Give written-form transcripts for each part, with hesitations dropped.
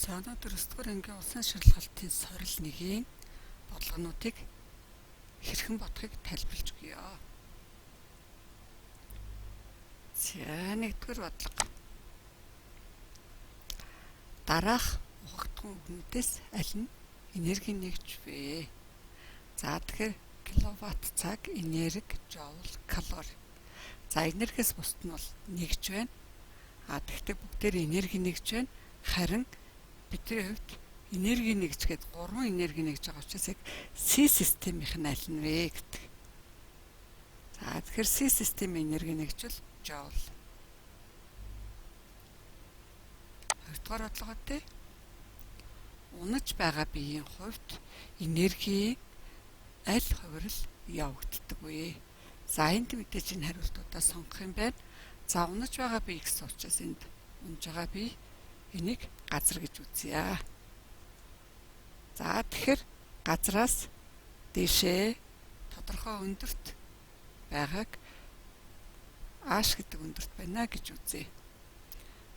За өнөөдөр 9-р ангийн улсын шалгалтын сорил нэгийн бодлогонуудыг хэрхэн бодохыг тайлбарлаж өгье. За 1-р бодлого. Дараах ухагдсан үгнүүдээс аль нь энерги нэгж вэ? За тэгэхээр киловатт цаг, энерги, жоул, калори. За энергиэс бусд нь бол нэгж байна. Тэгэхдээ бүгдээр энерги нэгж байна. Харин бидний хувьд энерги нэгж гэдэг 3 энерги нэгж байгаа учраас яг C системийнх нь аль нь вэ гэдэг. За тэгэхээр C системийн энерги нэгжвэл joule. 2-р бодлоготой унаж байгаа биеийн хувьд энерги аль хувирал явагддаг вэ? За энд мэдээж энэ хариултуудаа сонгох юм байна. За унаж байгаа бие гэсэн учраас энд унаж байгаа бие энийг газар гэж үзье. За тэгэхээр газраас дээшээ тодорхой өндөрт байгааг H гэдэг өндөрт байна гэж үзье.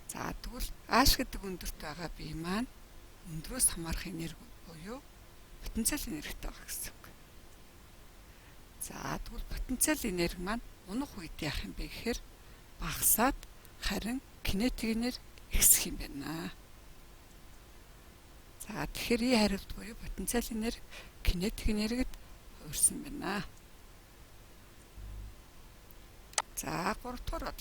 За тэгвэл H гэдэг өндөрт байгаа бие маань өндрөөс хамаарах энерги буюу потенциал энергитэй байгаа гэсэн үг. За тэгвэл потенциал энерги маань унах үед яах юм бэ гэхээр багасаад харин кинетик энерги ихсэх юм байна. За тэгэхээр ಈ хариулт буюу потенциал энерги кинетик энергид хувирсан байна. За 3-р бодлого.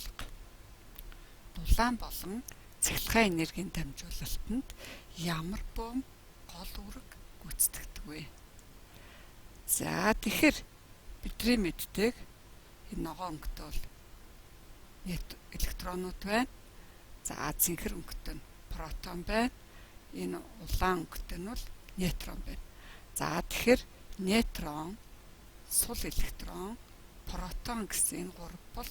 Дулаан болон цахилгаан энергийн дамжуулалтанд ямар бөм гол үүрэг гүйцэтгэдэг вэ? За тэгэхээр бидний мэддэг энэ ногоон өнгөтэй бол электронууд байна. За цэнхэр өнгөтэй нь протон байна. Энэ улаан өнгөтэй нь бол нейтрон байна. За тэгэхээр нейтрон, сул электрон, протон гэсэн энэ гурав бол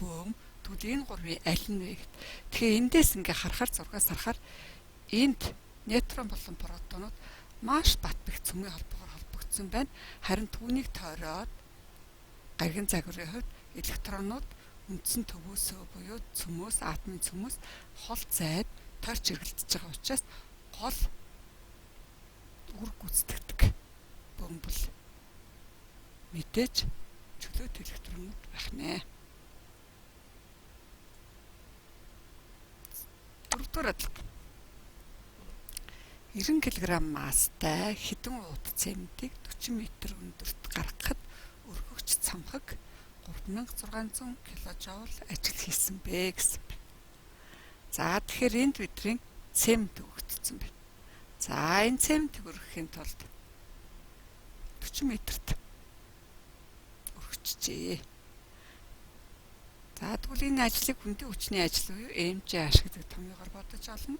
бөм. Тэгвэл энэ гурвын аль нь вэ гэхэд. Тэгэхээр эндээс ингээ харахаар зургаас харахаар энд нейтрон болон протонууд маш бат бэх цөмийн холбоогоор холбогдсон байна. Харин түүнийг тойроод гаригын загварын хувьд электронууд үндсэн төвөөсөө буюу цөмөөс, атомын цөмөөс хол зайд тойрч эргэлдэж байгаа учраас гол үүрэг гүйцэтгэдэг бөм бол мэдээж чөлөөт электронууд байх нэ. 4-р бодлого. 90 кг масстай хэдэн ууд цементийг 40 м өндөрт гаргахад өргөгч цамхаг 3600 кJ ажил хийсэн бэ гэсэн. За тэгэхээр энд бидний цемент өгөгдсөн байна. За энэ цементийг өргөхийн тулд 40 м-т өргөжжээ. За тэгвэл энэ ажлыг хүндийн хүчний ажил буюу mgh гэдэг томьёогоор бодож олно.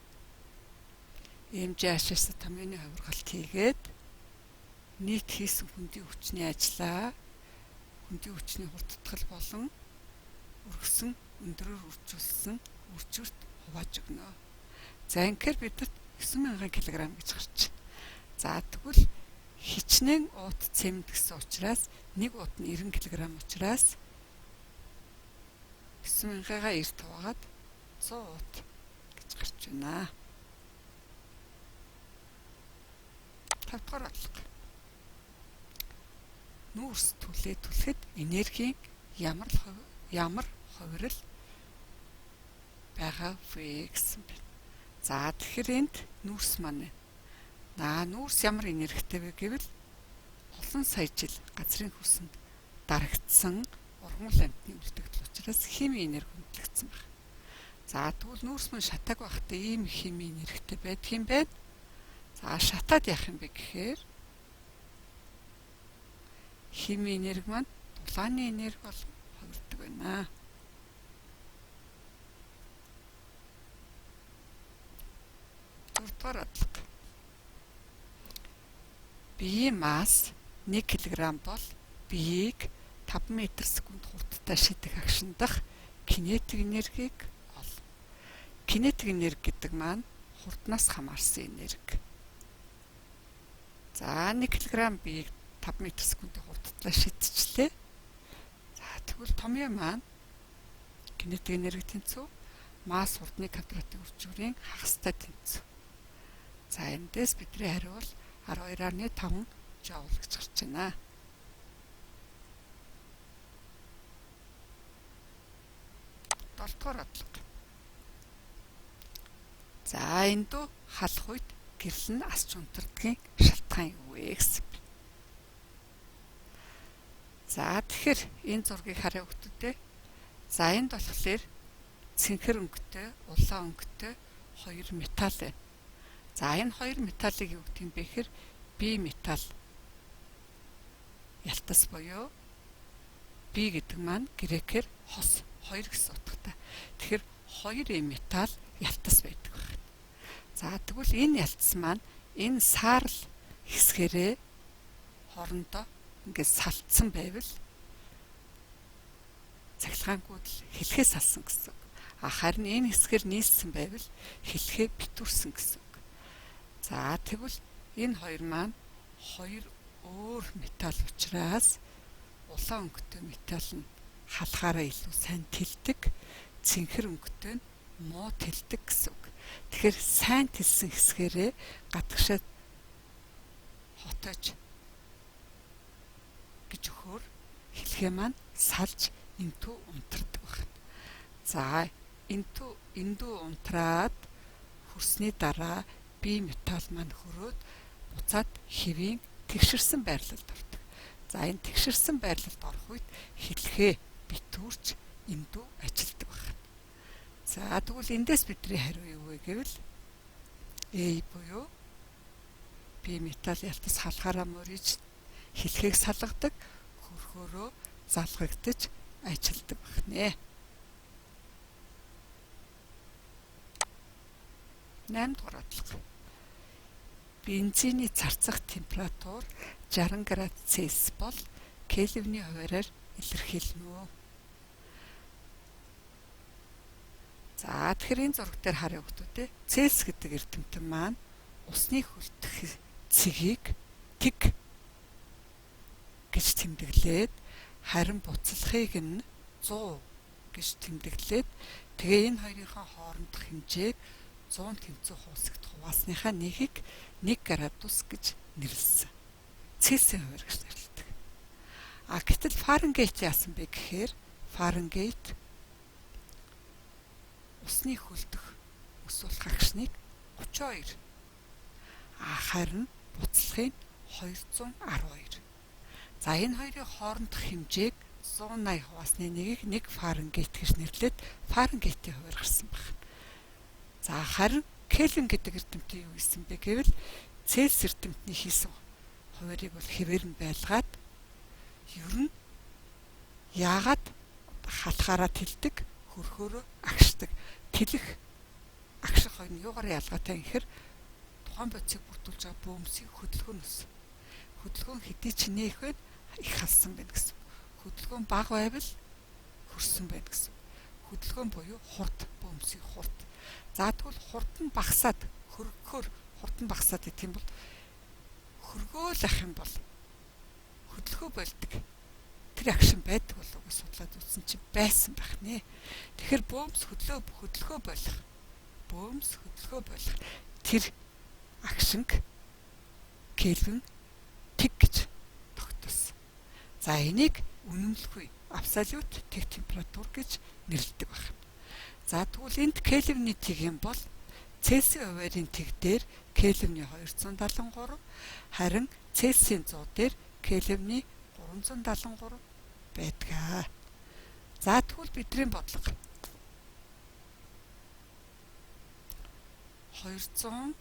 mgh-аас томьёоны хувиргалт хийгээд нийт хийсэн хүндийн хүчний ажлаа хүндийн хүчний хурдтгал болон өргөсөн өндөрөөр үржүүлсэн үржүүрт хувааж өгнө. За инхээр бидэд 9000 кг гэж гарч байна. За тэгвэл хичнээн уут цемент гэсэн учраас нэг уут нь 90 кг учраас 9000-аа 90 хуваагаад 100 уут гэж гарч байна. 5-р бодлого. Нүүрс түлхэхэд энергийн ямар хувирал байгаа вэ гэсэн байна. За тэгэхээр энд нүүрс маань нүүрс ямар энергитэй вэ гэвэл олон сая жил газрын хөлсөнд дарагдсан ургамал амьтны үлдэгдэл учраас хими энерги хүндлэгдсэн байна. За тэгвэл нүүрс маань шатааг байхдаа ийм хими энергитэй байдаг юм байна. За шатаад яах юм бэ гэхээр хими энерги маань дулааны энерги бол хувирдаг байна. Дөрөвдүгээр бодлого. Биеийн масс 1 кг бол биеийг 5 м/сек хурдтай шидэх агшиндах кинетик энергийг олно. Кинетик энерги гэдэг маань хурднаас хамаарсан энерги. За 1 кг биеийг 5 м/сек хурдтай шидчихлээ. За тэгвэл томьёо маань кинетик энерги тэнцүү масс хурдны квадратын өрчүүрийн хагастай тэнцүү. За эндээс бидний хариу бол 12.5 жоул гэж гарч байна. Долдугаар одлого. За эндүү халах үед гэрэл нь асч унтардгийн шалтгаан юу вэ гэсэн. За тэгэхээр энэ зургийг харъя хүмүүстээ. За энд болохоор цэнхэр өнгөтэй, улаан өнгөтэй хоёр металл байна. За энэ хоёр металлыг юу гэдэг юм бэ гэхээр би металл ялтас буюу би гэдэг маань грекээр хос 2 гэсэн утгатай. Тэгэхээр хоёр металл ялтас байдаг байна. За тэгвэл энэ ялтас маань энэ саарл хэсгээрээ хоорондоо ингээд салтсан байвал цахилгаангууд хэлхээ салсан гэсэн. Харин энэ хэсгээр нийлсэн байвал хэлхээ битүүрсэн гэсэн. За тэгвэл энэ хоёр маань хоёр өөр металл учраас улаан өнгөтэй металл нь халахаараа илүү сайн тэлдэг, цэнхэр өнгөтэй нь муу тэлдэг гэсэн үг. Тэгэхээр сайн тэлсэн хэсгээрээ гадагшаа хотож гэж өгөхөөр хэлхээ маань салж энтүү унтардаг байна. За эндүү унтраад хүрсний дараа би металл маань хөрөөд буцаад хэвийн тэгшэрсэн байрлалд ордог. За энэ тэгшэрсэн байрлалд орох үед хэлхээ битүүрч эндүү ажилтдаг байна. За тэгвэл эндээс бидний хариу юу вэ гэвэл A буюу би металл ялтас халахаараа мөрөж хэлхийг салгадаг, хөрхөөрөө залгагдаж ажилтдаг байна. 8 дугаар одлого. Бензиний царцах температур 60 градус Цельс бол Кельвиний хуваараар илэрхийлнэ. За тэгэхээр энэ зураг дээр харъя хүмүүстээ. Цельс гэдэг эрдэмтэн маань усны хөлтөх цэгийг тэг гэж тэмдэглээд харин буцалхыг нь 100 гэж тэмдэглээд тэгээ энэ хоёрынхаа хоорондох хэмжээг 100 тэнцүү хуусагт хуваасныхаа нэгийг 1 градус гэж нэрлэсэн. Цельсийн хуваар гэж нэрлэдэг. Гэтэл Фаренгейт яасан бэ гэхээр Фаренгейт усны хөлдөх өсвөл хагшныг 32. Харин буцалхыг 212. За энэ хоёрын хоорондох хэмжээг 180 хуваасны нэгийг 1 Фаренгейт гэж нэрлээд Фаренгейтийн хуваар гарсан байна. За харин Кельвин гэдэг эрдэмтэн юу гэсэн бэ гэвэл Цельс эрдэмтний хийсэн хуваарийг бол хэвээр нь байлгаад ер нь яагаад халахаараа тэлдэг, хөрхөөрөө агшдаг. Тэлэх агших хоёр нь юугаар ялгаатай юм гэхээр тухайн бодисыг бүрдүүлж байгаа бөөмсийн хөдөлгөөнөөс. Хөдөлгөөн хэдий ч нээх вэ их халсан байна гэсэн. Хөдөлгөөн бага байвал хөрсөн байна гэсэн. Хөдөлгөөн буюу хурд, бөөмсийн хурд. За тэгвэл хурд нь багасаад хөргөхөөр хурд нь багасаад гэх юм бол хөргөөл ах юм бол хөдөлгөө болдог. Тэр агшин байдаг болов гэж судлаад үзсэн чинь байсан байх нэ. Тэгэхээр бөөмс хөдөлгөө болох. Бөөмс хөдөлгөө болох. Тэр агшинг Кельвин тэг гэж тогтоосон. За энийг үнэмлэхгүй абсолют тэг температур гэж нэрлэдэг байна. За тэгвэл энд Кельвиний тэг юм бол Цельсийн хуваарийн тэг дээр Кельвиний 273, харин Цельсийн 100 дээр Кельвиний 373 байдаг. За тэгвэл бидний бодлого 273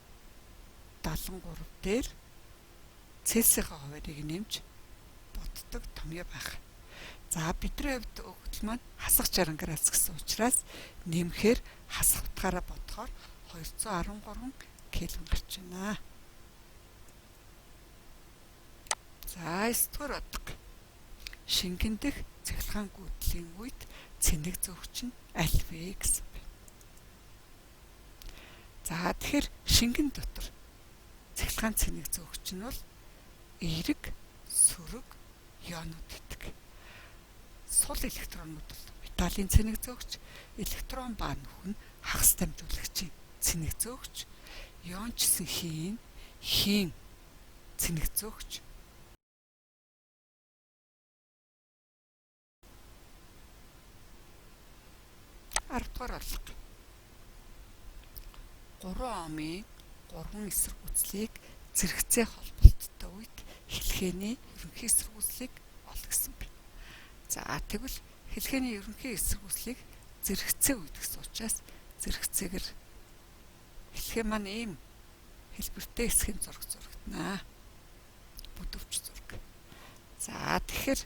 дээр Цельсийн хуваарийг нэмж боддог томьёо байх. За бидний хувьд өгөгдөл маань хасах 60 градус гэсэн учраас нэмэхээр хасах утгаараа бодохоор 213 Кельвин гарч байна. За 9 дугаар бодлого. Шингэн дэх цахилгаан гүйтгэлийн үед цэнэг зөөгч нь аль вэ гэсэн байна. За тэгэхээр шингэн дотор цахилгаан цэнэг зөөгч нь бол эерэг, сөрөг, ионууд гэдэг. Сул электронууд бол металлын цэнэг зөөгч, электрон ба нөхөн хагас дамжуулагчийн цэнэг зөөгч, Ёончсэн хийн цэнэгцөөгч. Аравдугаар алга. 3 омын 3 эсэргүүцлийг зэрэгцээ холболттой үед хэлхээний ерөнхий эсэргүүцлийг ол гэсэн байна. За тэгвэл хэлхээний ерөнхий эсэргүүцлийг зэрэгцээ үед гэсэн учраас зэрэгцээгээр хэлхээ маань ийм хэлбэртэй эсхийн зураг зурагданаа. Бүдүүвч зураг. За тэгэхээр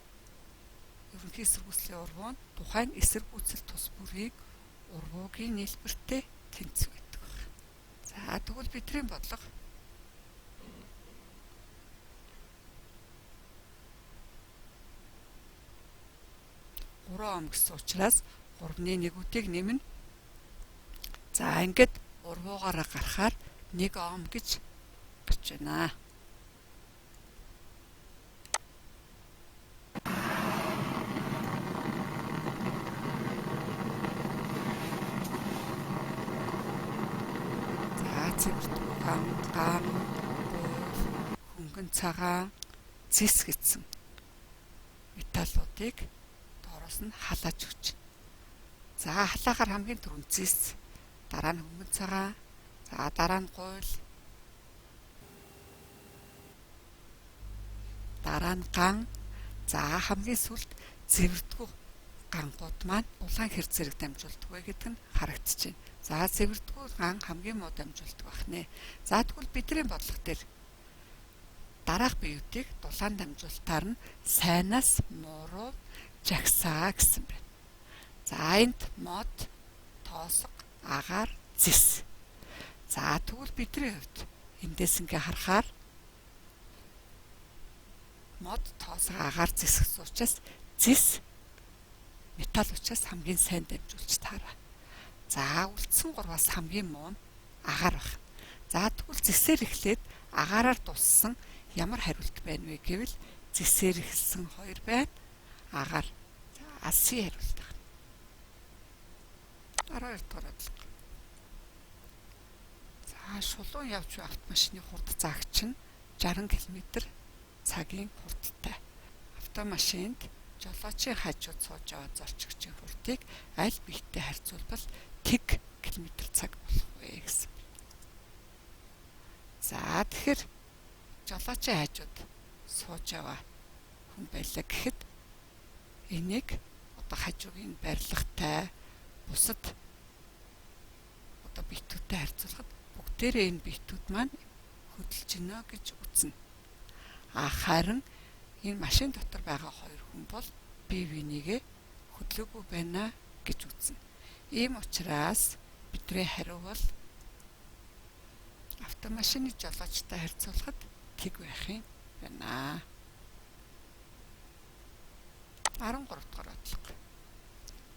ерөнхий эсэргүүцлийн урвуу нь тухайн эсэргүүцэл тус бүрийг урвуугийн нийлбэртэй тэнцвэдэг. За тэгвэл бидний бодлого 3 ом гэсэн учраас 3-ны нэгүүдийг нэмнэ. За ингээд урвуугаараа гарахаар 1 ом гэж гарч байна. Цэвэрдүү ган, хөнгөн цагаан, зис гэсэн металлуудыг доороос нь халааж өгч. За халаахаар хамгийн түрүүнд зис, дараа нь хөнгөн цагаан, за дараа нь гуйл, дараа нь ган, за хамгийн сүүлд цэвэрдүү гангууд маань улаан хэр зэрэг дамжуулдаг вэ гэдэг нь харагдчихэв. За цэвэрдүү ган хамгийн муу дамжуулдаг байх нэ. За тэгвэл бидний бодлого дээр дараах биеүүдийг дулаан дамжуулалтаар нь сайнаас муу руу жагсаа гэсэн байна. За энд мод, тоосго, агаар, зис. За тэгвэл бидний хувьд эндээс ингээ харахаар мод, тоосго, агаар, зис гэсэн учраас зис металл учраас хамгийн сайн дамжуулж таараа. За үлдсэн 3-аас хамгийн муу нь агаар баг. За тэгвэл зисээр эхлээд агаараар дуссан ямар хариулт байна вэ гэвэл зисээр эхэлсэн 2 байна. Агаар. За алсын хариулт байна. 12 дугаар бодлого. За шулуун явж буй автомашины хурд заагч нь 60 км цагийн хурдтай. Автомашинд жолоочийн хажууд сууж байгаа зорчигчийн хурдыг аль биетэй харьцуулбал тэг км/цаг болох вэ гэсэн. За тэгэхээр жолоочийн хажууд сууж байгаа хүн байлаа гэхэд энийг одоо хажуугийн барилгатай бусад одоо биетүүдтэй харьцуулахад бүгдээрээ энэ биетүүд маань хөдөлж гинэ гэж үзнэ. Харин энэ машин дотор байгаа 2 хүн бол бие бинийгээ хөдлөөгүй байна гэж үзнэ. Ийм учраас бидний хариу бол автомашины жолоочтой харьцуулахад тэг байх юм байна. 13 дугаар бодлого.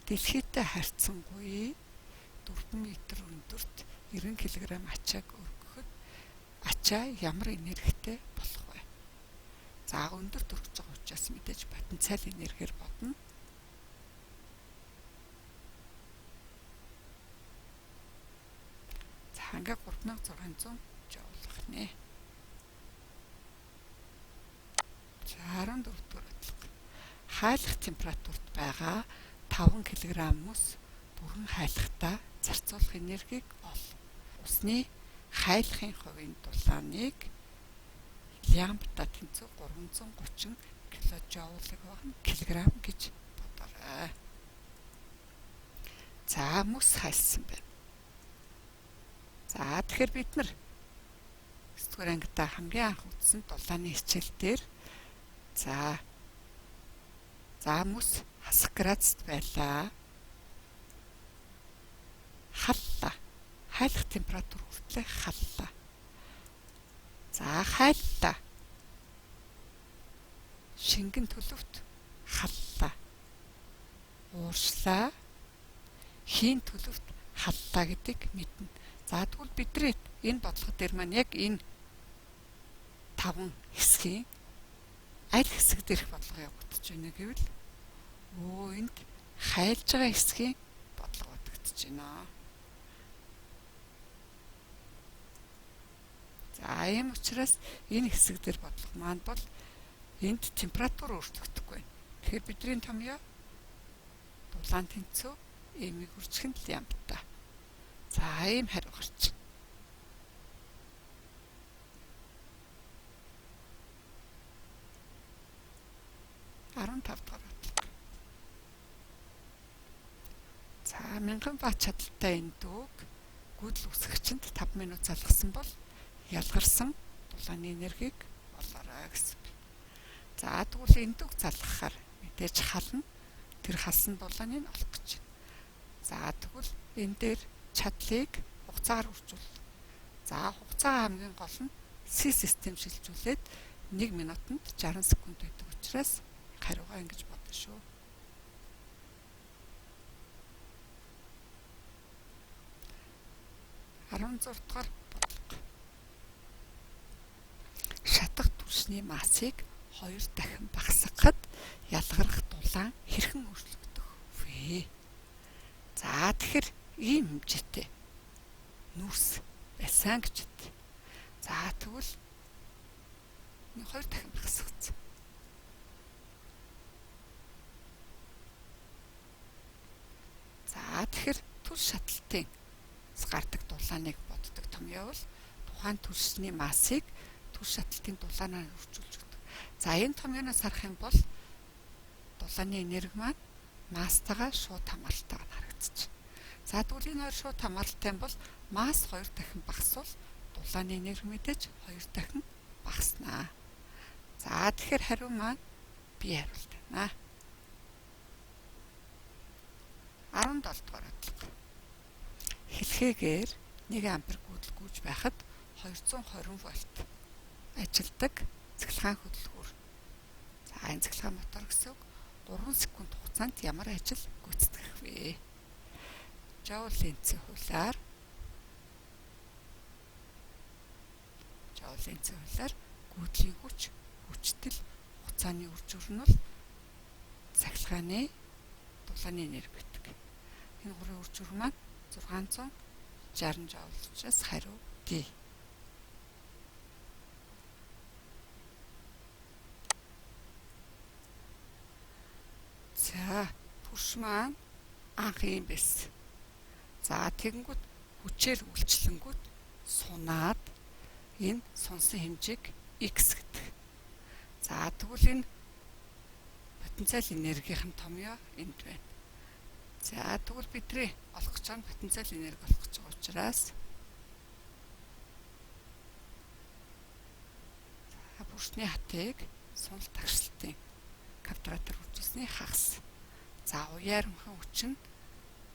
Дэлхийтэй харьцангуй 4 м өндөрт 90 кг ачааг өргөхөд ачаа ямар энергитэй болох вэ? За өндөрт өргөж байгаа учраас мэдээж потенциал энергиэр бодно. За ингээ 3600 жоул байх нэ. За 14 дугаар бодлого. Хайлах температурт байгаа 5 кг мөс бүрэн хайлахдаа зарцуулах энергийг ол. Усны хайлахын хувийн дулааныг лямбда тэнцүү 330 кJ килограмм гэж бодоорой. За мөс хайлсан байна. За тэгэхээр бид нар 9-р ангидаа хамгийн анх үзсэн дулааны хичээл дээр за мөс хасах градуст байлаа. Халлаа. Хайлах температур хүртлэх халлаа. За хайллаа. Шингэн төлөвт халлаа. Ууршлаа. Хийн төлөвт халлаа гэдгийг мэднэ. За тэгвэл бидний энэ бодлого дээр маань яг энэ 5 хэсгийн аль хэсэг дээрх бодлого явагдаж байна гэвэл энд хайлж байгаа хэсгийн бодлого бодогдож байна. За ийм учраас энэ хэсэг дээр бодлого маань бол энд температур өөрчлөгдөхгүй. Тэгэхээр бидний томьёо дулаан тэнцүү эмийг үржих нь л ямтай. За ийм хариу гарч. 15 дахь бодлого. За мянган ватт чадалтай энэ дүүг гүйдэл үсгэгчэнд 5 минут залгасан бол ялгарсан дулааны энергийг олоорой гэсэн. За тэгвэл энэ дүүг залгахаар мэдээж хална. Тэр халсан дулааныг олох гэж. За тэгвэл энэ дээр чадлыг хугацаагаар үржүүл. За хугацаа хамгийн гол нь C систем шилжүүлээд 1 минутанд 60 секунд байдаг учраас хариугаа ингэж бодно шүү. Арванзурд дахь бодлого. Шатах түлшний массыг 2 дахин багасгахад ялгарх дулаан хэрхэн өөрчлөгдөх вэ? За тэгэхээр ийм хэмжээтэй нүрс байсан гэж бод. За тэгвэл 2 дахин багасгацсан. За тэгэхээр түлш шаталтын гардаг дулааныг боддог томьёо бол тухайн түлшний массыг түлш шаталтын дулаанаар өргөжүүлж өгдөг. За энэ томьёоноос харах юм бол дулааны энерги маань масстайгаа шууд хамааралтайгаар харагдчих. За тэгвэл энэ хоёр шууд хамааралтай бол масс 2 дахин багасвал дулааны энерги мэдээж 2 дахин багаснаа. За тэгэхээр хариу маань B хариулт байна. 17 дахь бодлого. Хэлхээгээр 1 ампер гүйдэл гүйж байхад 220 вольт ажилдаг цэглэгаан хөдөлгүүр. За энэ цэглэгаан мотор гэсэн үг 3 секунд хугацаанд ямар ажил гүйцэтгэх вэ? Joule Lenz-ийн хуулиар гүйдлийн хүч, хүчтэл, хугацааны үржүүр нь бол цахилгааны дулааны энерги гэдэг. Энэ гурван үржүүр маань 660 Joule учраас хариу D. За турш маань анх юм байсан. За тэгэнгүүт хүчээр үйлчлэнгүүт сунаад энэ сунсан хэмжээг X гэдэг. За тэгвэл энэ потенциал энергийн томьёо энд байна. За тэгвэл бидний олох гэж байгаа потенциал энерги олох гэж байгаа учраас бүршний хатыг сунал тагшилтын квадратаар үржүүлсний хагас. За уяармхан хүч нь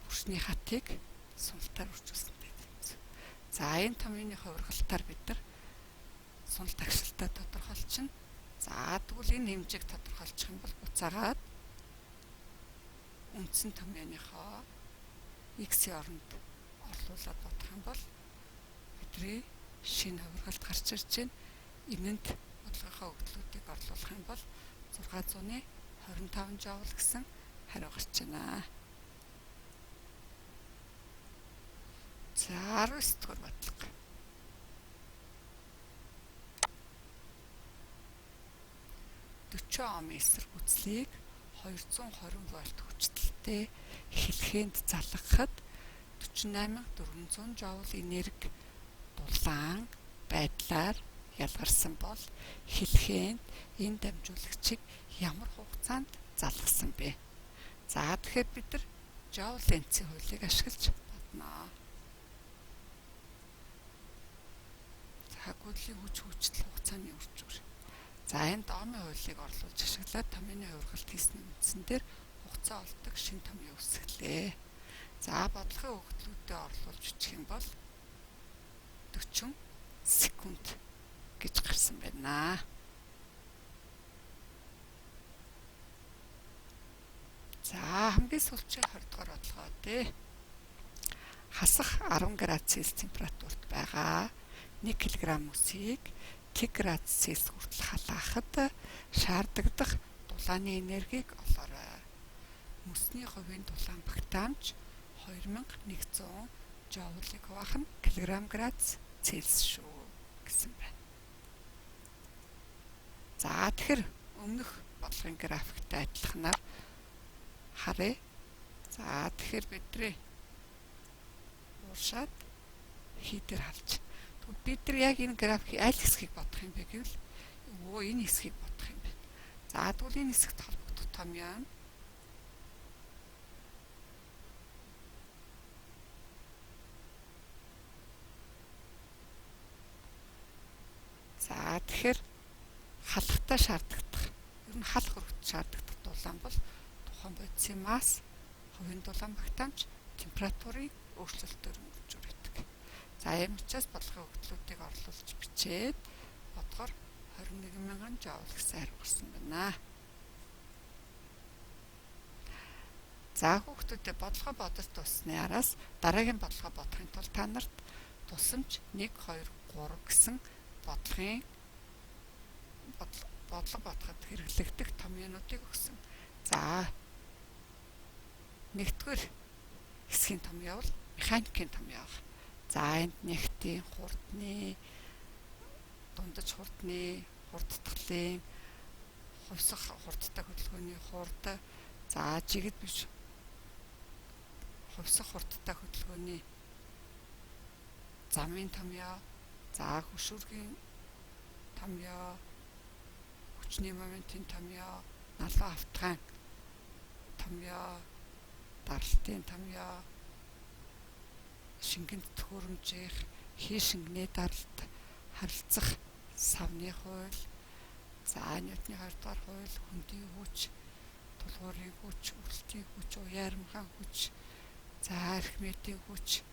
бүршний хатыг суналтаар үржүүлсэнтэй тэнцүү. За энэ томьёоныхоо ургалтаар бид нар сунал тагшилтаа тодорхойлчихно. За тэгвэл энэ хэмжээг тодорхойлчих юм бол буцаагаад үндсэн томьёоныхоо X-ийн оронд орлуулад бодох юм бол бидний шинэ хувиргалт гарч ирж байна. Энэнд бодлогынхаа өгдлүүдийг орлуулах юм бол 625 Joule гэсэн хариу гарч байна. За 19 дахь бодлого. Омын эсэргүүцлийг 220 вольт хүчтэй хэлхээнд залгахад 48400 Joule энерги дулаан байдлаар ялгарсан бол хэлхээнд энэ дамжуулагчийг ямар хугацаанд залгасан бэ? За тэгэхээр бид нар Joule Lenz-ийн хуулийг ашиглаж бодно. За гүйдлийн хүчтэй хугацааны үржүүр. За энэ Омын хуулийг орлуулж ашиглаад томьёоны хувиргалт хийсний үндсэн дээр хугацаа олдог шинэ томьёо үүсгэлээ. За бодлогын өгдлүүдэд орлуулж үчих юм бол 40 секунд гэж гарсан байна. За хамгийн сүүлчийн 20 дугаар бодлогоо дээ. Хасах 10 градус Цельс температурт байгаа 1 кг мөсийг T градус Цельс хүртэл халаахад шаардагдах дулааны энергийг олоорой. Мөсний хувийн дулаан багтаамж 2100 Joule-ыг хуваах нь кг градус Цельс шүү. гэсэн байна. За тэгэхээр өмнөх бодлогын графиктай адилханаар харъя. За тэгэхээр бидний уушаад хийдэр харж. Бид нар яг энэ графикийн аль хэсгийг бодох юм бэ гэвэл энэ хэсгийг бодох юм байна. За тэгвэл энэ хэсэгт холбогдох томьёо нь за тэгэхээр халахтаа шаардлагатай. Ер нь халах өргөд шаардлагатай дулаан бол тухайн бодисын масс, хувийн дулаан багтаамж, температурын өөрчлөлтөөр өнгөрч байдаг. За ийм учраас бодлогын өгдлүүдийг орлуулж бичээд бодохоор 21,000 джоуль гэсэн хариу гарсан байна. За хүүхдүүдэд бодлогоо бодож дуусны араас дараагийн бодлогоо бодохын тулд та нарт тусламж 1, 2, 3 гэсэн бодлого бодоход хэрэглэгдэх томьёонуудыг өгсөн. За нэгдүгээр хэсгийн томьёо бол механикийн томьёо. За энд нэгтийн, хурдны, дундаж хурдны, хурдтгалын, хувьсах хурдтай хөдөлгөөний хурд, за жигд биш хувьсах хурдтай хөдөлгөөний замын томьёо, за хөшүүргийн томьёо, хүчний моментын томьёо, налуу автгаан томьёо, даралтын томьёо, шингэнд төхөөрөмжийнх, хий шингэний даралт, харилцах савны хууль, за Ньютоны 2 дугаар хууль, хөндийн хүч, тулгуурын хүч, өрөлтийн хүч, уяармхан хүч, за Архимедийн хүч,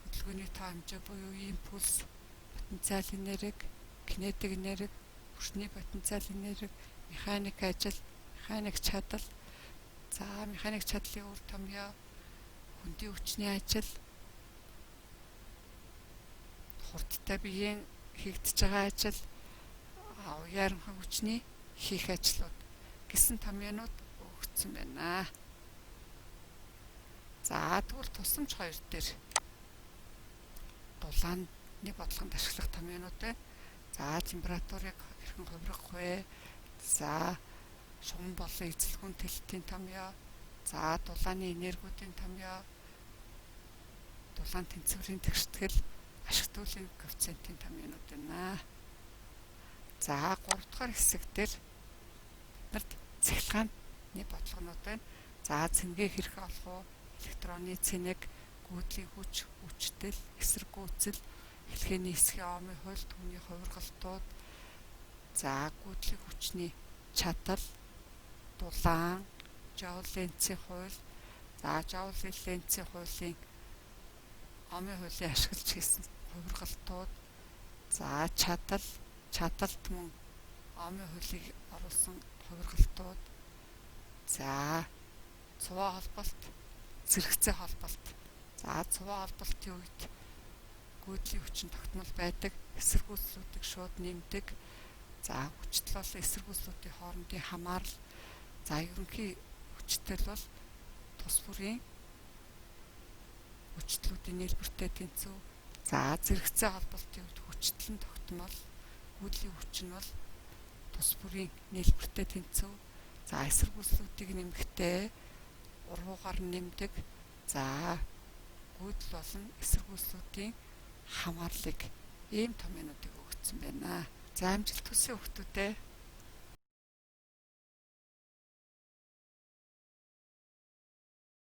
хөдөлгөөний тоо хэмжээ буюу импульс, потенциал энерги, кинетик энерги, хүчний потенциал энерги, механик ажил, механик чадал, за механик чадлын үр томьёо, хөндийн хүчний ажил, хурдтай биеийн хийгдэж байгаа ажил, уяармхан хүчний хийх ажлууд гэсэн томьёонууд өгсөн байна. За тэгвэл тусламж 2 дээр дулааны бодлогонд ашиглах томьёонууд байна. За температурыг хэрхэн хувиргах вэ? За шугам болон эзлэгүн тэлтийн томьёо, за дулааны энергиудын томьёо, дулаан тэнцвэрийн тэгштгэл, ашигтуулын коэффициентийн томьёонууд байна. За 3 дугаар хэсэг дээр нарт цахилгааны бодлогонууд байна. За цэнгээ хэрхэн олох вэ? Электроны цэнэг, гүйдлийн хүч, хүчтэл, эсрэг гүйцэл, хэлхээний эсхийн омын хууль, түүний хувиргалтууд, за гүйдлийн хүчний чадал, дулаан, Joule Lenz-ийн хууль, за Joule Lenz-ийн хуулийн омын хуулийг ашиглаж хийсэн хувиргалтууд, за чадалт мөн омын хуулийг оруулсан хувиргалтууд, за цуваа холболт, зэрэгцээ холболт, за цуваа холболтын үед гүйдлийн хүчин тогтмол байдаг, эсэргүүцлүүдийг шууд нэмдэг, за хүчтэл бол эсэргүүцлүүдийн хоорондын хамаарал, за ерөнхий хүчтэл бол тус бүрийн хүчлүүдийн нийлбэртэй тэнцүү, за зэрэгцээ холболтын үед хүчтэл нь тогтмол, гүйдлийн хүч нь бол тус бүрийн нийлбэртэй тэнцүү, за эсэргүүцлүүдийг нэмэхдээ уруугаар нэмдэг, за гүйдэл болон эсэргүүцлүүдийн хамаарлыг ийм томьёонуудыг өгсөн байна. За амжилт хүсье хүүхдүүдээ.